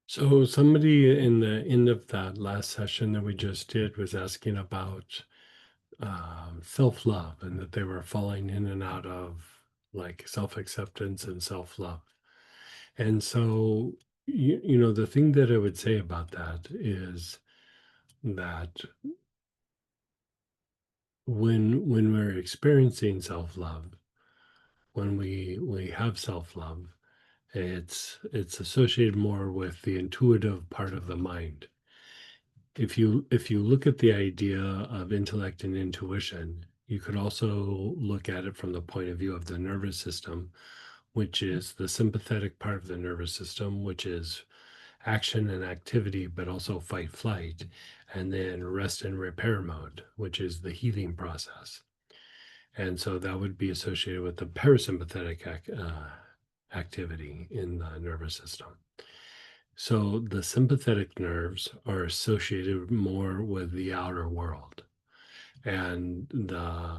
So somebody in the end of that last session that we just did was asking about self-love and that they were falling in and out of like self-acceptance and self-love. And so, the thing that I would say about that is that when we're experiencing self-love, when we have self-love, it's associated more with the intuitive part of the mind. If you look at the idea of intellect and intuition, you could also look at it from the point of view of the nervous system, which is the sympathetic part of the nervous system, which is action and activity, but also fight flight, and then rest and repair mode, which is the healing process. And so that would be associated with the parasympathetic activity in the nervous system. So the sympathetic nerves are associated more with the outer world, and the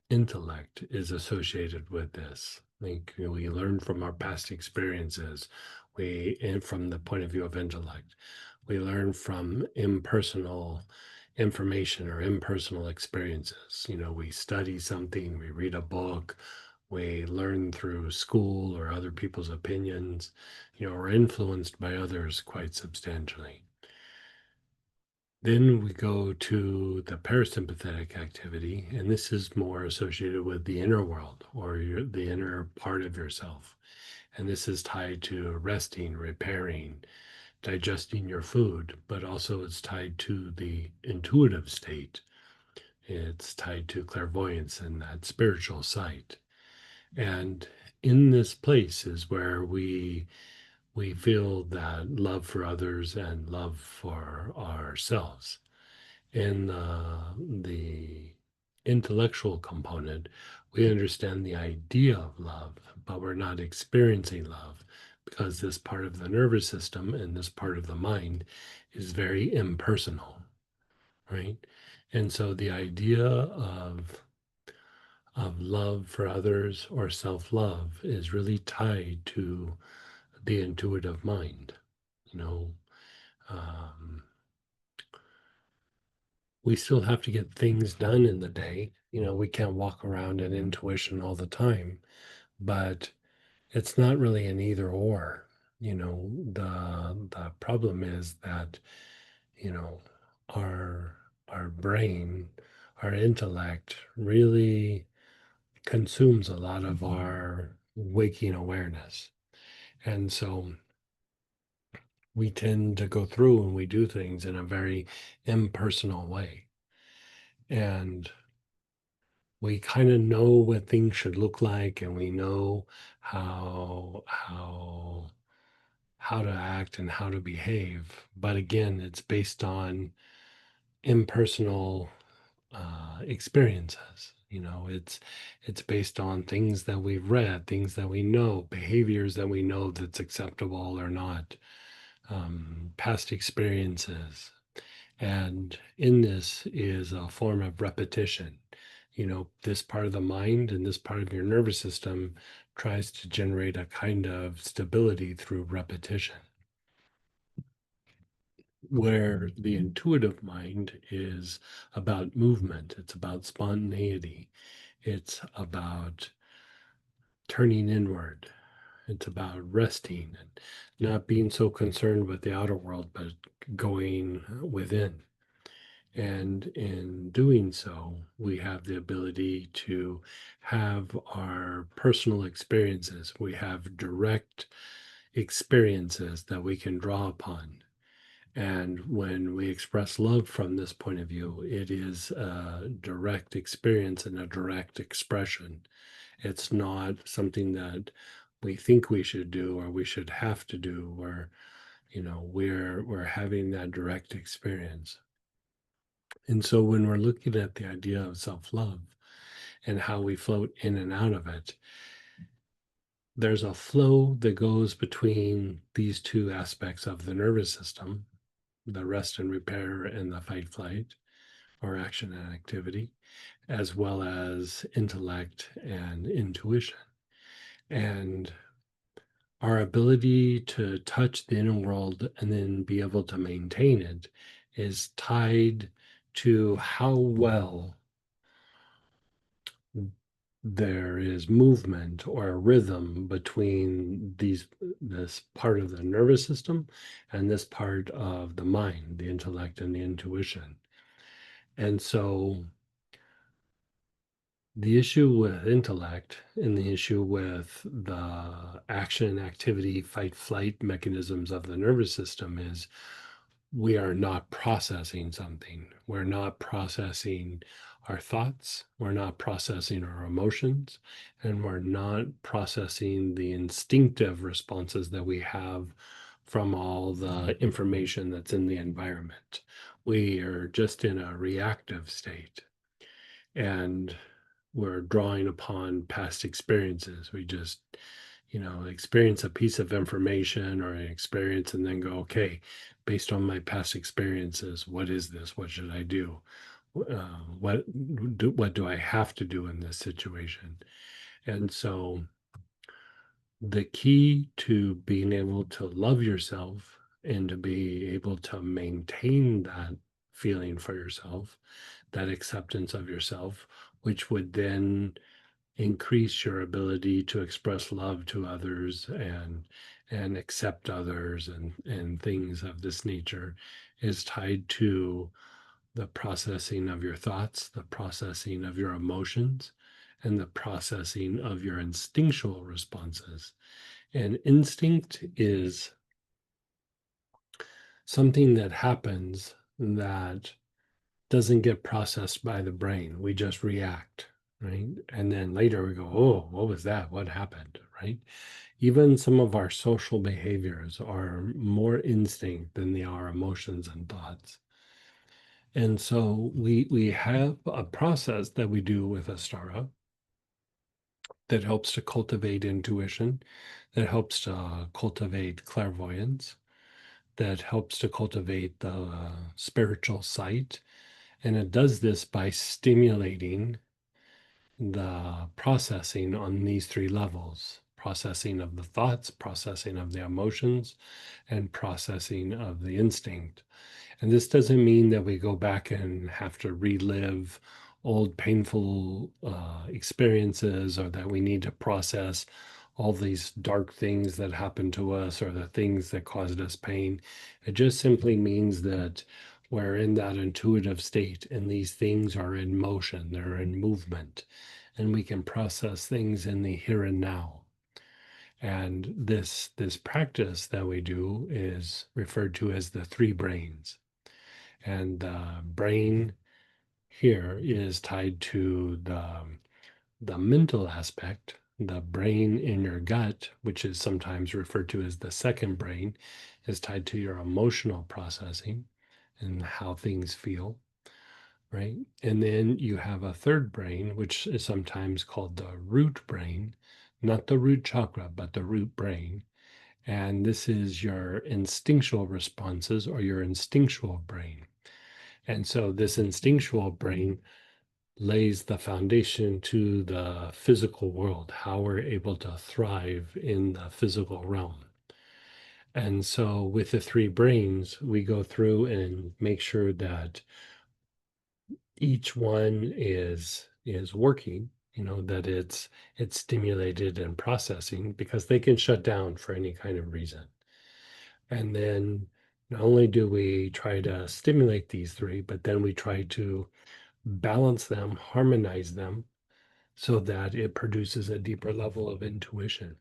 intellect is associated with this. Like we learn from our past experiences, and from the point of view of intellect, we learn from impersonal information or impersonal experiences. We study something, we read a book, we learn through school or other people's opinions, or influenced by others quite substantially. Then we go to the parasympathetic activity, and this is more associated with the inner world or the inner part of yourself. And this is tied to resting, repairing, digesting your food, but also it's tied to the intuitive state. It's tied to clairvoyance and that spiritual sight. And in this place is where we feel that love for others and love for ourselves. In the intellectual component, we understand the idea of love, but we're not experiencing love because this part of the nervous system and this part of the mind is very impersonal, right? And so the idea of love for others or self-love is really tied to the intuitive mind. You know, um, we still have to get things done in the day. We can't walk around in intuition all the time, but it's not really an either or. The problem is that, you know, our our brain, our intellect really consumes a lot of our waking awareness. And so we tend to go through and we do things in a very impersonal way. And we kind of know what things should look like and we know how to act and how to behave, but again it's based on impersonal experiences. It's based on things that we've read, things that we know, behaviors that we know that's acceptable or not, past experiences. And in this is a form of repetition. This part of the mind and this part of your nervous system tries to generate a kind of stability through repetition, where the intuitive mind is about movement, it's about spontaneity, it's about turning inward, it's about resting and not being so concerned with the outer world, but going within. And in doing so, we have the ability to have our personal experiences. We have direct experiences that we can draw upon. And when we express love from this point of view, it is a direct experience and a direct expression. It's not something that we think we should do or we should have to do, or we're having that direct experience. And so when we're looking at the idea of self-love and how we float in and out of it, there's a flow that goes between these two aspects of the nervous system, the rest and repair and the fight flight or action and activity, as well as intellect and intuition. And Our ability to touch the inner world and then be able to maintain it is tied to how well there is movement or a rhythm between this part of the nervous system and this part of the mind, the intellect and the intuition. And so the issue with intellect and the issue with the action, activity, fight, flight mechanisms of the nervous system is we are not processing something. We're not processing our thoughts. We're not processing our emotions. And we're not processing the instinctive responses that we have from all the information that's in the environment. We are just in a reactive state. And we're drawing upon past experiences. We just, experience a piece of information or an experience and then go, okay, based on my past experiences, what is this? What should I do? What do I have to do in this situation? And so the key to being able to love yourself and to be able to maintain that feeling for yourself, that acceptance of yourself, which would then increase your ability to express love to others and accept others and things of this nature, is tied to the processing of your thoughts, the processing of your emotions, and the processing of your instinctual responses. And instinct is something that happens that doesn't get processed by the brain. We just react, right? And then later we go, oh, what was that? What happened, right? Even some of our social behaviors are more instinct than they are emotions and thoughts. And so we have a process that we do with Astara that helps to cultivate intuition, that helps to cultivate clairvoyance, that helps to cultivate the spiritual sight. And it does this by stimulating the processing on these three levels: processing of the thoughts, processing of the emotions, and processing of the instinct. And this doesn't mean that we go back and have to relive old painful experiences, or that we need to process all these dark things that happened to us or the things that caused us pain. It just simply means that we're in that intuitive state and these things are in motion, they're in movement, and we can process things in the here and now. And this practice that we do is referred to as the three brains. And the brain here is tied to the mental aspect. The brain in your gut, which is sometimes referred to as the second brain, is tied to your emotional processing and how things feel, right? And then you have a third brain, which is sometimes called the root brain, not the root chakra, but the root brain. And this is your instinctual responses or your instinctual brain. And so this instinctual brain lays the foundation to the physical world, how we're able to thrive in the physical realm. And so with the three brains, we go through and make sure that each one is working, that it's stimulated and processing, because they can shut down for any kind of reason. And then not only do we try to stimulate these three, but then we try to balance them, harmonize them, so that it produces a deeper level of intuition.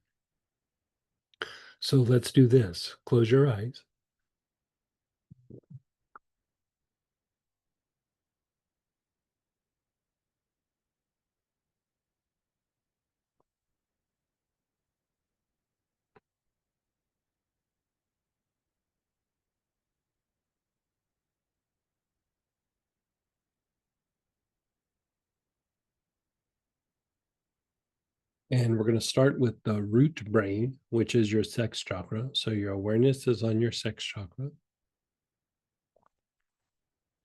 So let's do this. Close your eyes. And we're going to start with the root brain, which is your sex chakra. So your awareness is on your sex chakra.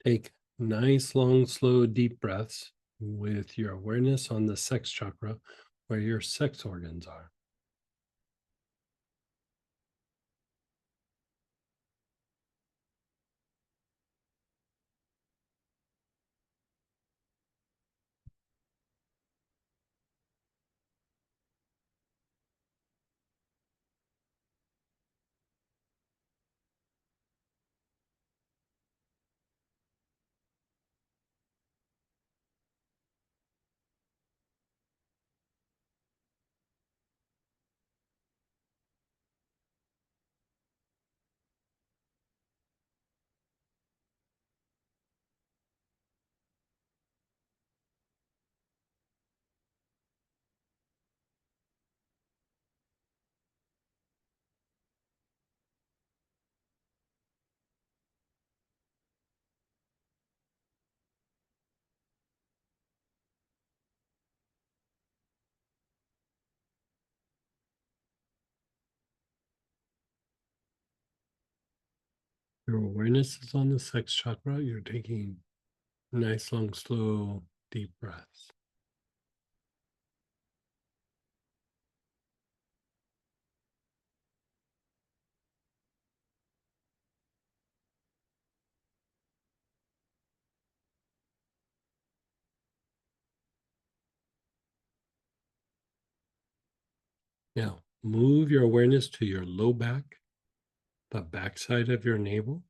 Take nice, long, slow, deep breaths with your awareness on the sex chakra, where your sex organs are. Your awareness is on the sex chakra. You're taking nice, long, slow, deep breaths. Now, move your awareness to your low back, the backside of your navel.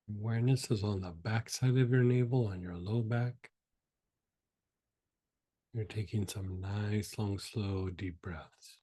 Awareness is on the backside of your navel, on your low back. You're taking some nice, long, slow, deep breaths.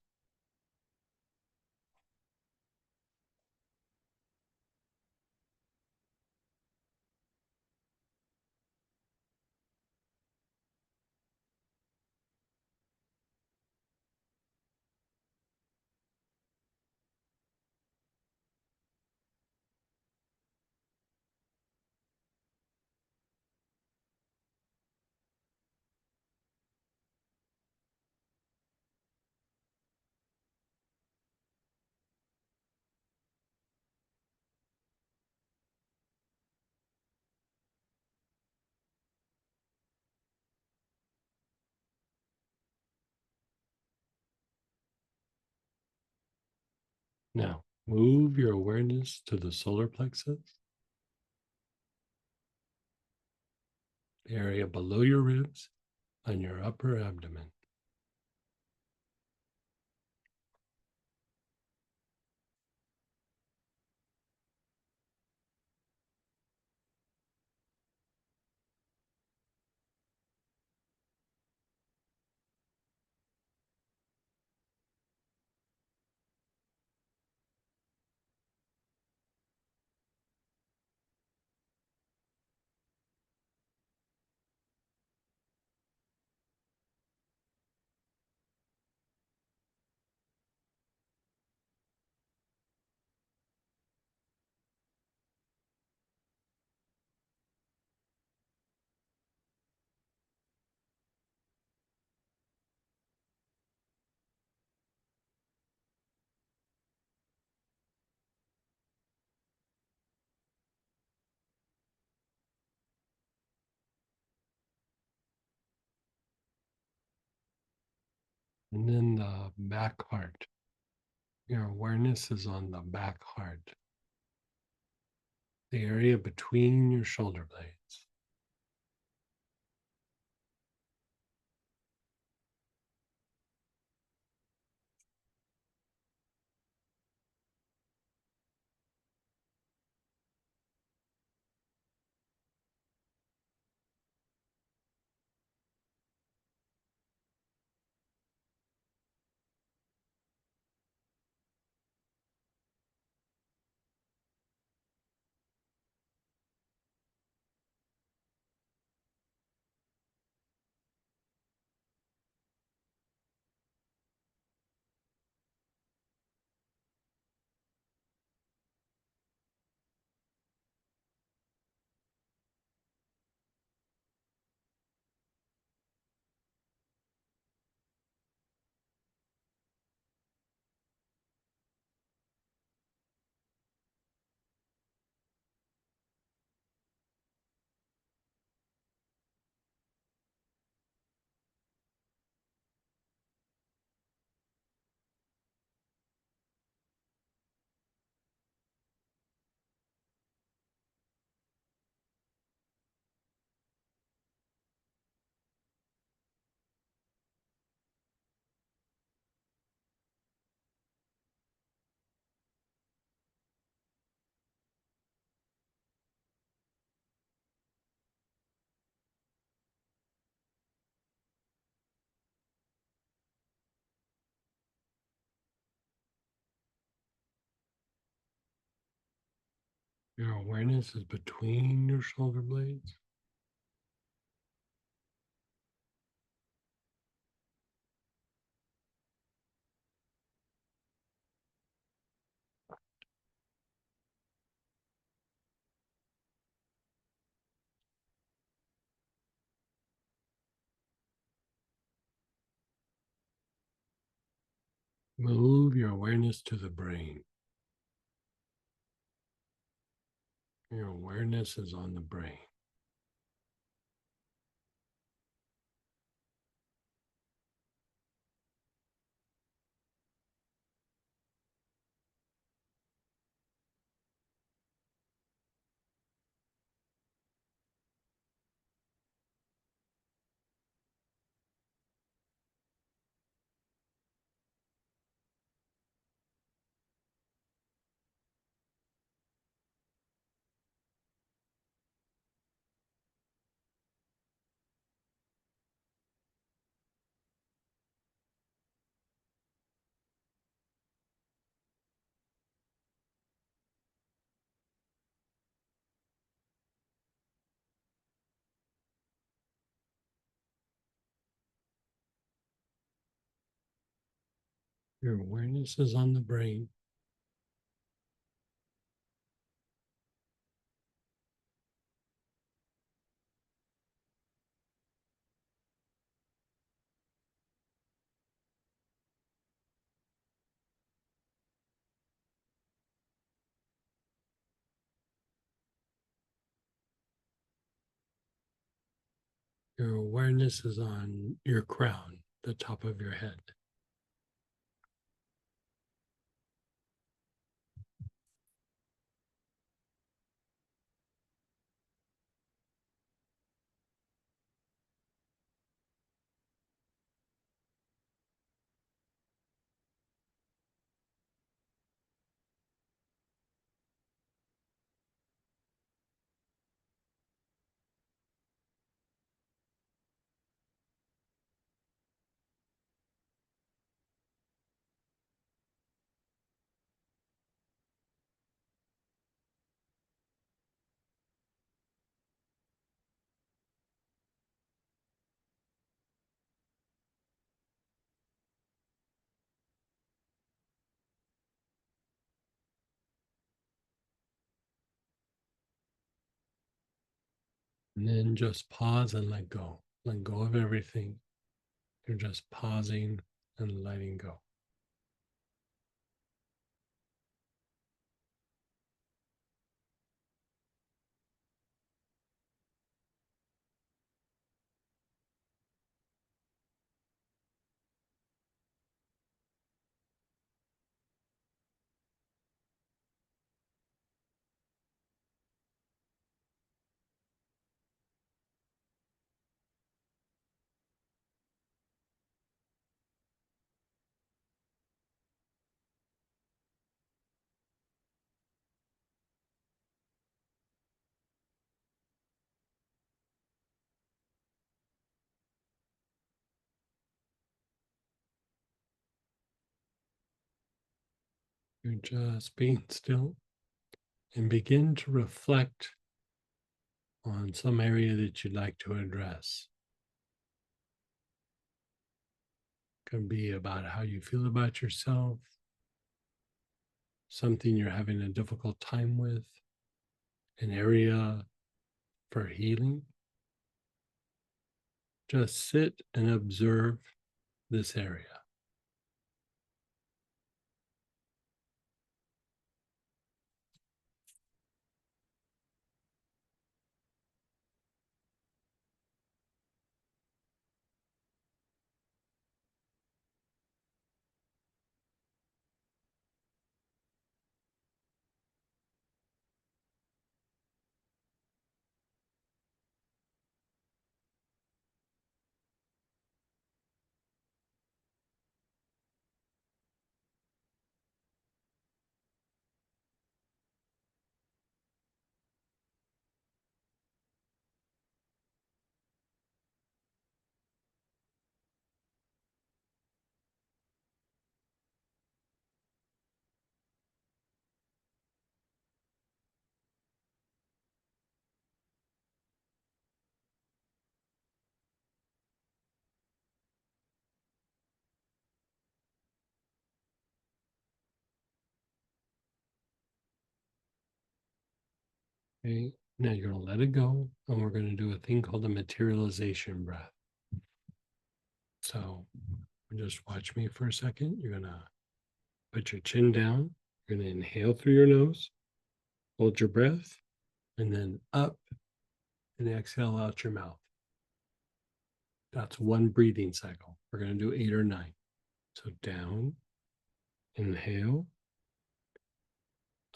Now, move your awareness to the solar plexus, the area below your ribs, on your upper abdomen. And then the back heart. Your awareness is on the back heart, the area between your shoulder blades. Your awareness is between your shoulder blades. Move your awareness to the brain. Your awareness is on the brain. Your awareness is on the brain. Your awareness is on your crown, the top of your head. And then just pause and let go. Let go of everything. You're just pausing and letting go. You're just being still and begin to reflect on some area that you'd like to address. It can be about how you feel about yourself, something you're having a difficult time with, an area for healing. Just sit and observe this area. Okay, now you're going to let it go, and we're going to do a thing called a materialization breath. So just watch me for a second. You're going to put your chin down. You're going to inhale through your nose, hold your breath, and then up and exhale out your mouth. That's one breathing cycle. We're going to do 8 or 9. So down, inhale,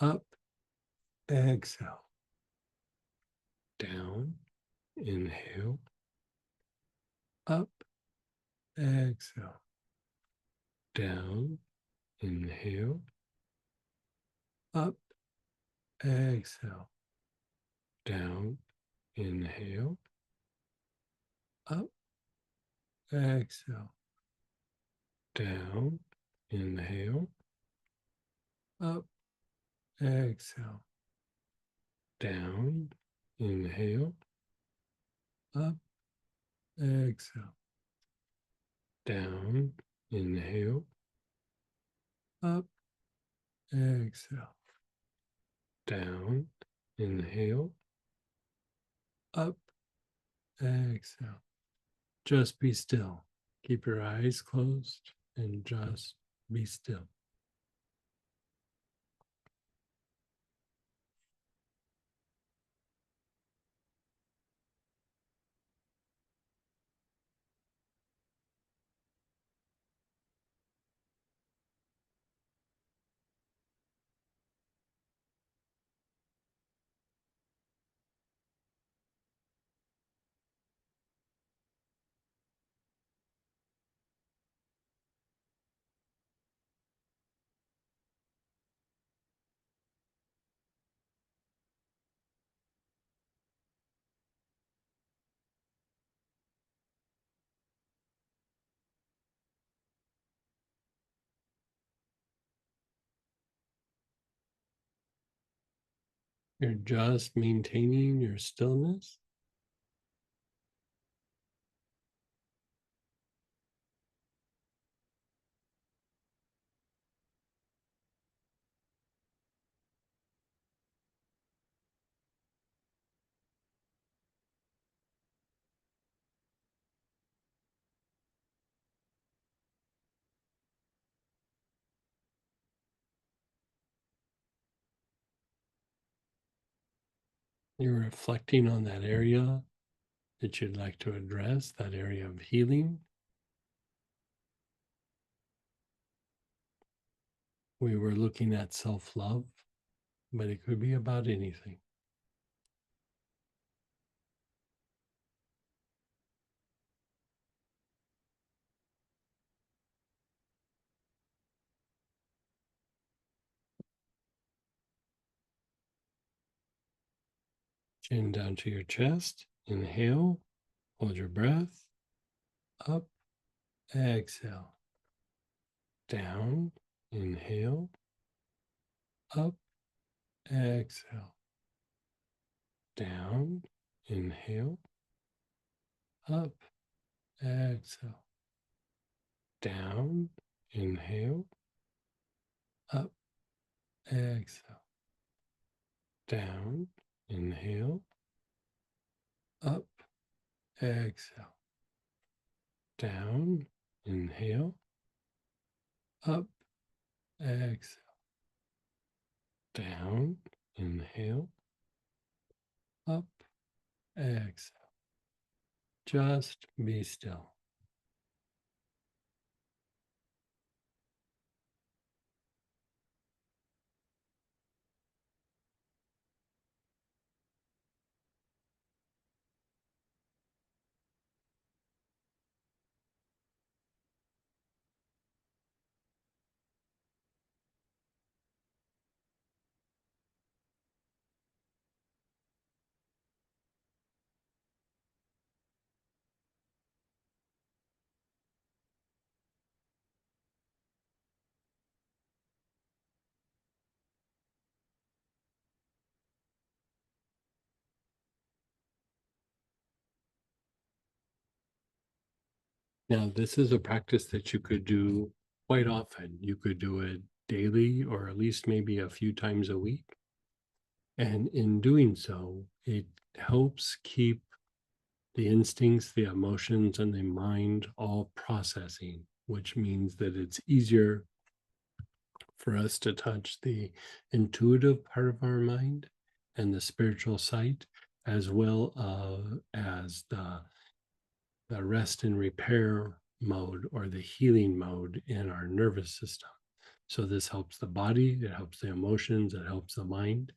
up, exhale, down, inhale, up, exhale, down, inhale, up, exhale, down, inhale, up, exhale, down, inhale, up, exhale, down, inhale, up, exhale, down, inhale, up, exhale, down, inhale, up, exhale. Just be still. Keep your eyes closed and just be still. You're just maintaining your stillness. You're reflecting on that area that you'd like to address, that area of healing. We were looking at self love, but it could be about anything. Chin down to your chest. Inhale, hold your breath. Up, exhale. Down, inhale. Up, exhale. Down, inhale. Up, exhale. Down, inhale. Up, exhale. Down, inhale. Up, exhale. Down, inhale. Up, exhale. Down, inhale. Up, exhale. Just be still. Now, this is a practice that you could do quite often. You could do it daily or at least maybe a few times a week. And in doing so, it helps keep the instincts, the emotions, and the mind all processing, which means that it's easier for us to touch the intuitive part of our mind and the spiritual side, as well as the rest and repair mode or the healing mode in our nervous system. So, this helps the body, it helps the emotions, it helps the mind.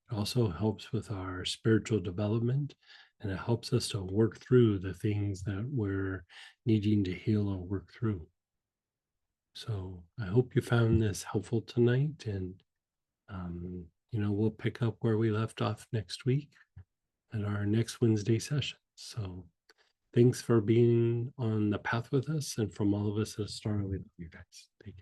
It also helps with our spiritual development, and it helps us to work through the things that we're needing to heal or work through. So I hope you found this helpful tonight, and we'll pick up where we left off next week at our next Wednesday session. So thanks for being on the path with us, and from all of us at Star, we love you guys. Take care.